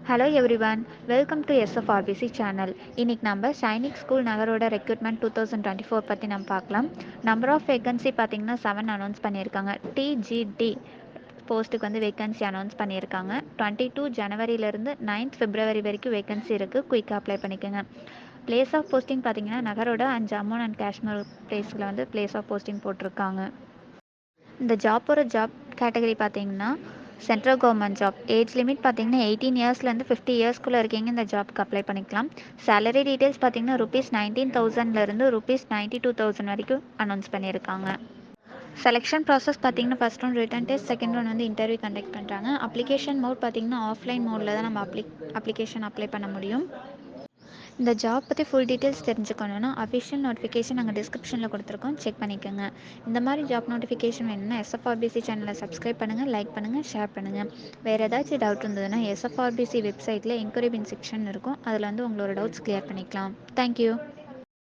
Hello everyone, welcome to SFRPC channel. இன்னைக்கு நம்ம Sainik school நகரோட recruitment 2024 பற்றி நம்ம பார்க்கலாம். நம்பர் ஆஃப் வேகன்சி பார்த்தீங்கன்னா 7 அனௌன்ஸ் பண்ணியிருக்காங்க. டிஜிடி போஸ்ட்டுக்கு வந்து வேகன்சி அனௌன்ஸ் பண்ணியிருக்காங்க. 22 ஜனவரியிலேருந்து 9th பிப்ரவரி வரைக்கும் வேகன்சி இருக்குது. குயிக்காக அப்ளை பண்ணிக்கோங்க. பிளேஸ் ஆஃப் போஸ்டிங் பார்த்தீங்கன்னா நகரோட 5 ஜம்மு அண்ட் காஷ்மீர் பிளேஸில் வந்து பிளேஸ் ஆஃப் போஸ்டிங் போட்டிருக்காங்க. இந்த ஜாப் கேட்டகரி பார்த்தீங்கன்னா central government job. Age limit பார்த்தீங்கன்னா 18 இயர்ஸ்லேருந்து 50 இயர்ஸ்க்குள்ளே இருக்கீங்க இந்த ஜாப்க்கு அப்ளை பண்ணிக்கலாம். சேலரி டீட்டெயில்ஸ் பார்த்தீங்கன்னா ₹19,000லேருந்து ₹92,000 வரைக்கும் அனௌன்ஸ் பண்ணியிருக்காங்க. செலெக்ஷன் ப்ராசஸ் பார்த்தீங்கன்னா first round written test, second round வந்து இன்டர்வியூ கண்டக்ட் பண்ணுறாங்க. அப்ளிகேஷன் மோட் பார்த்தீங்கன்னா ஆஃப்லைன் மோடில் தான் நம்ம அப்ளிகேஷன் அப்ளை பண்ண முடியும். இந்த ஜாப் பற்றி ஃபுல் டீட்டெயில்ஸ் தெரிஞ்சுக்கணுன்னா அஃபிஷியல் நோட்டிஃபிகேஷன் நாங்கள் டிஸ்கிரிப்ஷனில் கொடுத்துருக்கோம், செக் பண்ணிக்கோங்க. இந்த மாதிரி ஜாப் நோட்டிஃபிகேஷன் வேணும்னா எஸ்எஃப்ஆர்பிசி சேனலை சப்ஸ்கிரைப் பண்ணுங்கள், லைக் பண்ணுங்கள், ஷேர் பண்ணுங்கள். வேறு ஏதாச்சும் டவுட் இருந்ததுன்னா எஸ்எஃப்ஆர்பிசி வெப்சைட்டில் என்கொயரி பின் செக்ஷன் இருக்கும், அதில் வந்து உங்களோட டவுட்ஸ் கிளியர் பண்ணிக்கலாம். தேங்க்யூ.